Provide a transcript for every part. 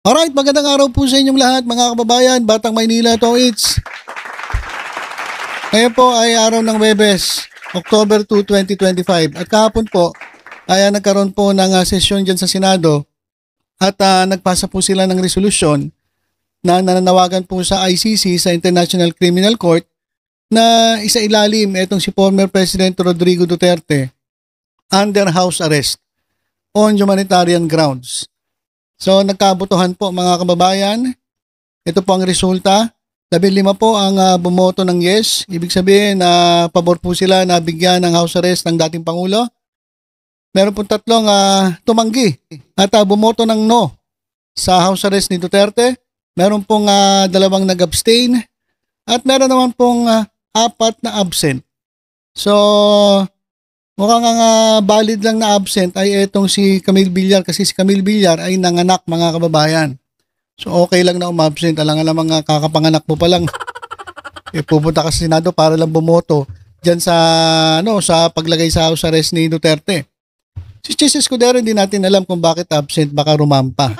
Alright, magandang araw po sa inyong lahat mga kababayan, Batang Maynila Toits. Ngayon po ay araw ng Huwebes, October 2, 2025. At kahapon po ay nagkaroon po ng sesyon dyan sa Senado at nagpasa po sila ng resolusyon na nananawagan po sa ICC, sa International Criminal Court, na isailalim itong si former President Rodrigo Duterte under house arrest on humanitarian grounds. So nagkabotohan po mga kababayan. Ito po ang resulta. 15 po ang bumoto ng yes. Ibig sabihin na pabor po sila na bigyan ng house arrest ng dating Pangulo. Meron po 3 tumanggi at bumoto ng no sa house arrest ni Duterte. Meron pong 2 nag-abstain at meron naman pong 4 na absent. So mukhang valid lang na absent ay itong si Camille Villar kasi si Camille Villar ay nanganak mga kababayan. So okay lang na umabsent. Alang-alang mga kakapanganak mo pa lang. Pupunta ka sa Senado para lang bumoto dyan sa, sa paglagay sa house arrest ni Duterte. Si Chis Escudero hindi natin alam kung bakit absent. Baka rumampa.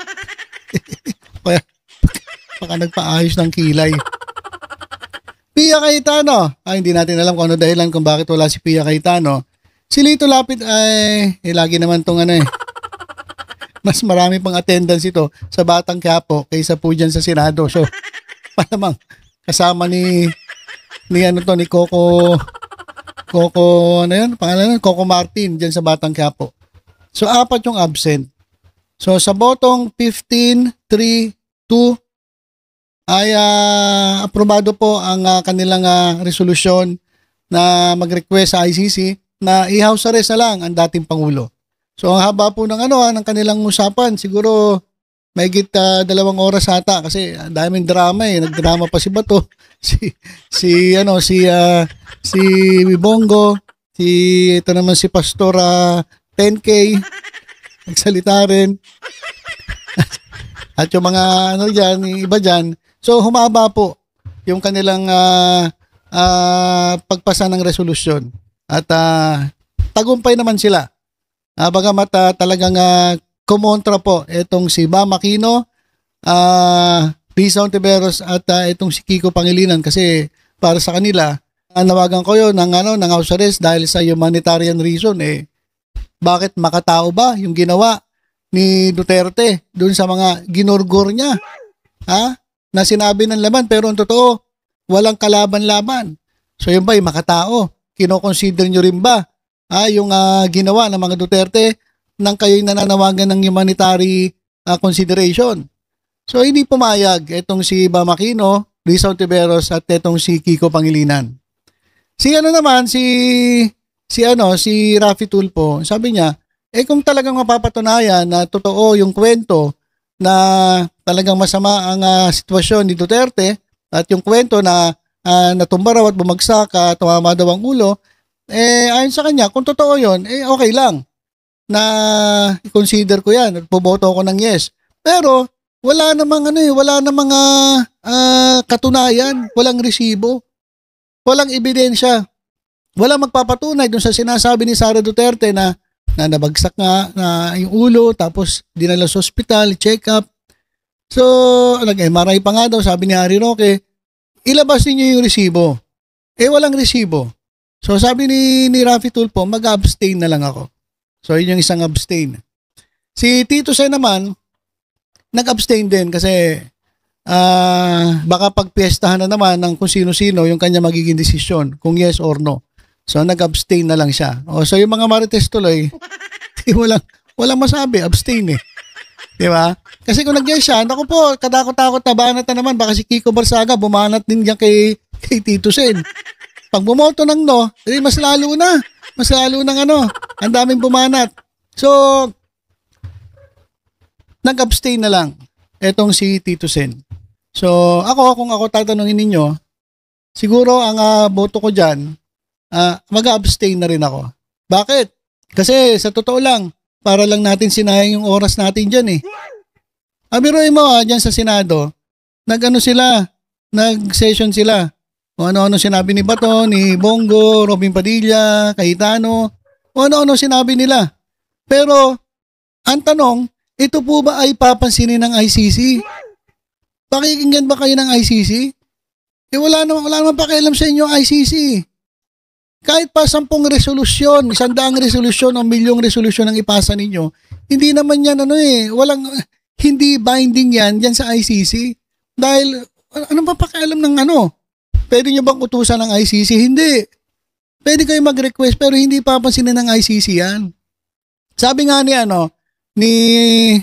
Baka nagpaayos ng kilay. Pia Cayetano. Hindi natin alam kung ano dahilan kung bakit wala si Pia Cayetano. Si Lito Lapid ay lagi naman tong mas marami pang attendance ito sa Batang Quiapo kaysa po dyan sa Senado. So, malamang kasama ni Coco, Coco Martin dyan sa Batang Quiapo. So, 4 yung absent. So, sa botong 15-3-2 ay aprobado po ang kanilang resolusyon na mag-request sa ICC na i-house arrest na lang ang dating Pangulo. So ang haba po ng ng kanilang usapan, siguro mahigit 2 oras ata kasi daming drama nagdrama pa si Bato, si Bongo, ito naman si Pastor 10K nagsalita rin. At yung mga iba diyan. So humaba po yung kanilang pagpasa ng resolusyon. At tagumpay naman sila. Bagamat talagang kumontra po itong si Bam Aquino, Risa Hontiveros at itong si Kiko Pangilinan kasi para sa kanila nawagan ko yun ng house arrest dahil sa humanitarian reason. Bakit makatao ba yung ginawa ni Duterte dun sa mga ginurgur niya? Na sinabi ng laman pero ang totoo walang kalaban-laban. So yun ba yung makatao? Kino-consider nyo rin ba yung ginawa ng mga Duterte nang kayo'y nananawagan ng humanitarian consideration? So hindi pumayag itong si Bam Aquino, Risa Hontiveros at itong si Kiko Pangilinan. Si Raffy Tulfo, sabi niya, kung talagang mapapatunayan na totoo yung kwento na talagang masama ang sitwasyon ni Duterte at yung kwento na natumba raw at bumagsak, tumama daw ang ulo, ayon sa kanya, kung totoo yun, okay lang na i-consider ko yan at puboto ko ng yes. Pero wala namang katunayan, walang resibo, walang ebidensya, walang magpapatunay dun sa sinasabi ni Sara Duterte na nabagsak nga na yung ulo tapos dinala sa ospital, check up. So, nag-MRI pa nga daw, sabi ni Harry Roque, ilabas niyo yung resibo. Walang resibo. So sabi ni Raffy Tulfo, mag-abstain na lang ako. So yun yung isang abstain. Si Tito Sen naman, nag-abstain din kasi baka pagpiestahan na naman ng kung sino-sino yung kanya magiging desisyon, kung yes or no. So nag-abstain na lang siya. So yung mga marites tuloy, walang masabi, abstain Diba? Kasi kung nag-yes siya, naku po, kadakot-takot na banat na naman, baka si Kiko Barsaga bumanat din diyan kay Tito Sen. Pag bumoto ng no, mas lalo na. Mas lalo ng ang daming bumanat. So, nag-abstain na lang etong si Tito Sen. So, kung ako tatanungin ninyo, siguro ang boto ko dyan, mag-abstain na rin ako. Bakit? Kasi sa totoo lang, para lang natin sinayang yung oras natin dyan Biruin mo dyan sa Senado, nag-session sila. Kung ano-ano sinabi ni Bato, ni Bongo, Robin Padilla, Cayetano, kung ano-ano sinabi nila. Pero, ang tanong, ito po ba ay papansinin ng ICC? Pakikinggan ba kayo ng ICC? Wala naman pakialam sa inyo ICC. Kahit pa 10 resolusyon, 100 resolusyon o 1,000,000 resolusyon ang ipasa ninyo, hindi naman yan hindi binding yan sa ICC. Dahil, anong pa pakialam ng Pwede nyo bang utusan ng ICC? Hindi. Pwede kayo mag-request pero hindi papansinin ng ICC yan. Sabi nga ni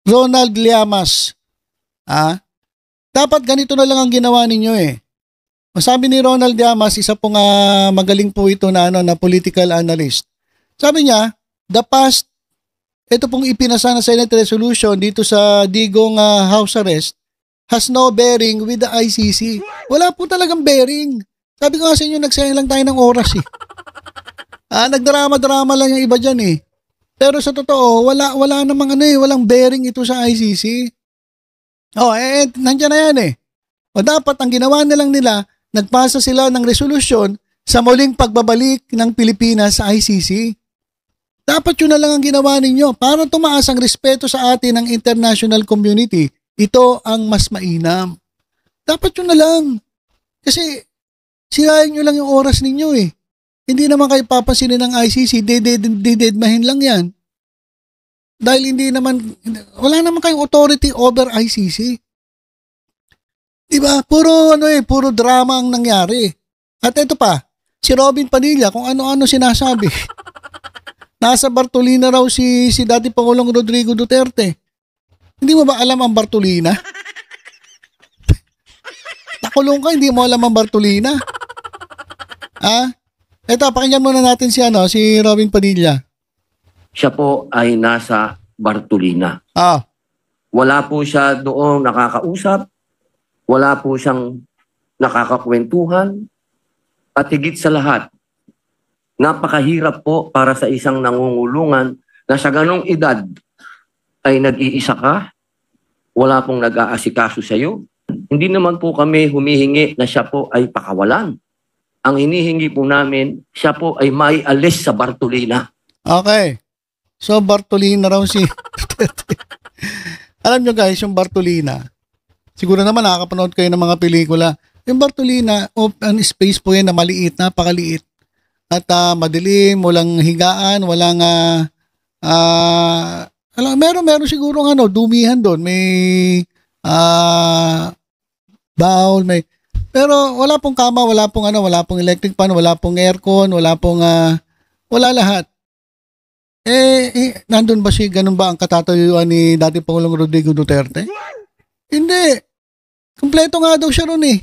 Ronald Llamas, dapat ganito na lang ang ginawa ninyo eh. Sabi ni Ronald Llamas, isa pong magaling po ito na political analyst. Sabi niya, ito pong ipinasa na Senate resolution dito sa digong house arrest has no bearing with the ICC. Wala po talagang bearing. Sabi ko nga sa inyo, nagsayang lang tayo ng oras eh. Nagdrama-drama lang yung iba dyan eh. Pero sa totoo, wala namang walang bearing ito sa ICC. Nandiyan na yan eh. Dapat ang ginawa na lang nila, nagpasa sila ng resolusyon sa muling pagbabalik ng Pilipinas sa ICC. Dapat yun na lang ang ginawa ninyo para tumaas ang respeto sa atin ng international community. Ito ang mas mainam. Dapat yun na lang. Kasi sirayan nyo lang yung oras ninyo eh. Hindi naman kayo papansinin ng ICC, didedmahin lang yan. Dahil wala naman kayong authority over ICC. Diba? Puro drama ang nangyari. At ito pa, si Robin Padilla, kung ano-ano sinasabi. Nasa Bartolina raw si dati Pangulong Rodrigo Duterte. Hindi mo ba alam ang Bartolina? Nakulong ka, hindi mo alam ang Bartolina? Ito, pakinggan muna natin si Robin Padilla. Siya po ay nasa Bartolina. Wala po siya doong nakakausap. Wala po siyang nakakakwentuhan. At higit sa lahat, napakahirap po para sa isang nangungulungan na sa ganong edad ay nag-iisa ka. Wala pong nag-aasikaso sa iyo. Hindi naman po kami humihingi na siya po ay pakawalan. Ang hinihingi po namin, siya po ay maialis sa Bartolina. Okay. So, Bartolina raw si Duterte. Alam nyo guys, yung Bartolina, siguro naman nakakapanood kayo ng mga pelikula. Yung Bartolina, open space po yan na maliit, napakaliit. At madilim, walang higaan, walang meron siguro dumihan doon. May bowl, pero wala pong kama, wala pong electric fan, wala pong aircon, wala lahat. Nandun ba ganun ba ang katatayuan ni dating Pangulong Rodrigo Duterte? Hindi. Kompleto nga daw siya ron eh.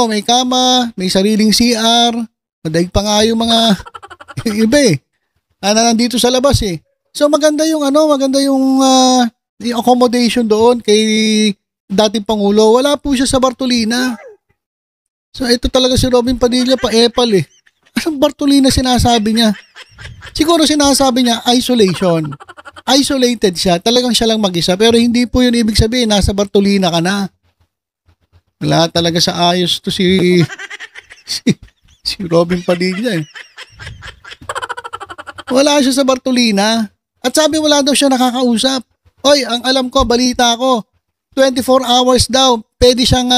May kama, may sariling CR, madaig pa nga yung mga iba eh. Nandito sa labas eh. So maganda yung accommodation doon kay dating Pangulo. Wala po siya sa Bartolina. So ito talaga si Robin Padilla pa-epal eh. Anong Bartolina sinasabi niya? Siguro sinasabi niya isolation. Isolated siya. Talagang siya lang mag-isa. Pero hindi po yun ibig sabihin. Nasa Bartolina ka na. Wala talaga sa ayos to si Robin Padilla eh. Wala siya sa Bartolina. At sabi wala daw siya nakakausap. Ang alam ko, balita ko, 24 hours daw, pwede siyang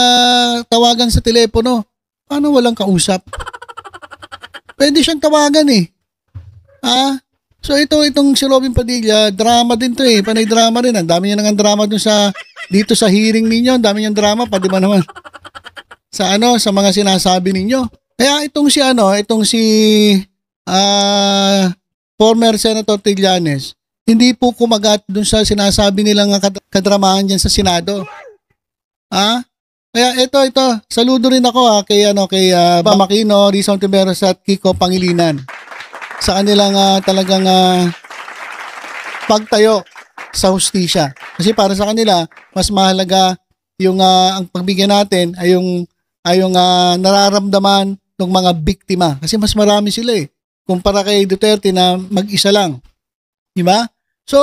tawagan sa telepono. Paano walang kausap? Pwede siyang tawagan eh. So itong si Robin Padilla, drama din to eh. Panay drama rin. Ang dami niya nang drama dito sa hearing ninyo. Ang dami niyang drama, pati ba naman sa mga sinasabi ninyo. Kaya itong si former Senator Trillanes, hindi po kumagat dun sa sinasabi nilang kadramahan dyan sa Senado. Kaya ito, saludo rin ako kay Bam Aquino, Rizal Tiberos at Kiko Pangilinan sa kanilang talagang pagtayo sa hustisya. Kasi para sa kanila, mas mahalaga yung ang pagbigyan natin ay yung nararamdaman ng mga biktima. Kasi mas marami sila eh. Kumpara kay Duterte na mag-isa lang. Diba? So,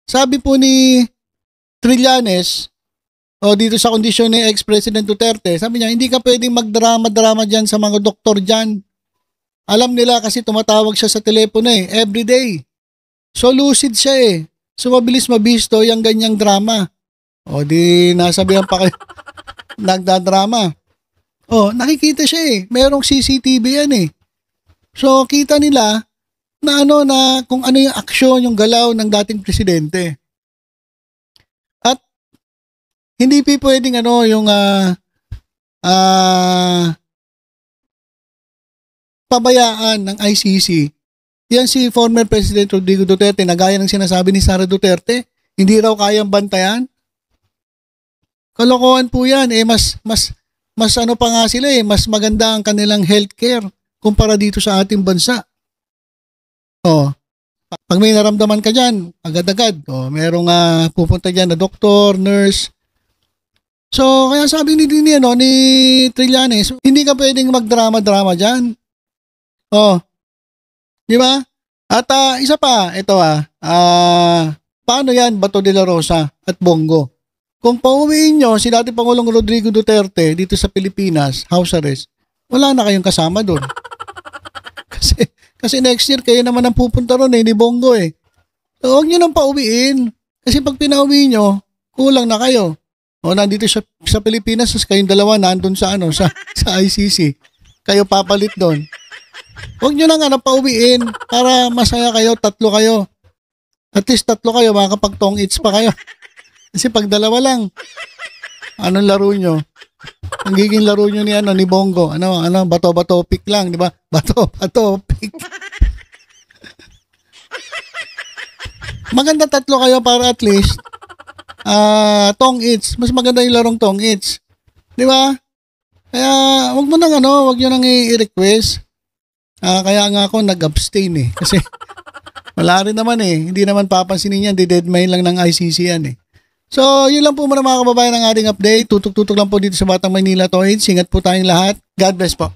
sabi po ni Trillanes, dito sa kondisyon ni ex-President Duterte, sabi niya, hindi ka pwedeng magdrama-drama dyan sa mga doktor dyan. Alam nila kasi tumatawag siya sa telepono everyday. So lucid siya So mabilis mabisto yung ganyang drama. O di nasabihan pa kayo nagdadrama. O nakikita siya eh. Merong CCTV yan eh. So kita nila na na kung ano yung aksyon, yung galaw ng dating presidente. At hindi pwedeng yung pabayaan ng ICC. Yan si former President Rodrigo Duterte, na gaya ng sinasabi ni Sara Duterte, hindi raw kayang bantayan. Kalokohan po yan. Mas pa nga sila mas maganda ang kanilang healthcare kumpara dito sa ating bansa. Pag may naramdaman ka dyan, agad-agad. Merong pupunta dyan na doktor, nurse. So, kaya sabi ni Trillanes, hindi ka pwedeng magdrama-drama dyan. Di ba? At isa pa, ito paano yan, Bato de la Rosa at Bongo? Kung pauwiin nyo si dating Pangulong Rodrigo Duterte dito sa Pilipinas, house arrest, wala na kayong kasama doon. Kasi next year kayo naman ang pupunta ron ni Bongo eh. So, huwag nyo nang pauwiin. Kasi pag pinauwi nyo, kulang na kayo. Nandito sa Pilipinas, kayong dalawa nandun sa ICC. Kayo papalit doon. Huwag nyo lang pauwiin para masaya kayo, 3 kayo. At least 3 kayo, makakapag-tong eats pa kayo. Kasi pag dalawa lang, anong laro nyo? Ang giging laro nyo ni Bongo, bato-bato pick lang, di ba? Bato-bato pick. Maganda 3 kayo para at least tong eats. Mas maganda yung larong tong eats. Di ba? Kaya wag mo nang wag nyo nang i-request. Kaya nga ako nag-abstain eh. Kasi wala rin naman eh. Hindi naman papansinin yan. Di-deadmine lang ng ICC yan eh. So, yun lang po muna mga kababayan ng ating update. Tutok-tutok lang po dito sa Batang Maynila Toys. Ingat po tayong lahat. God bless po.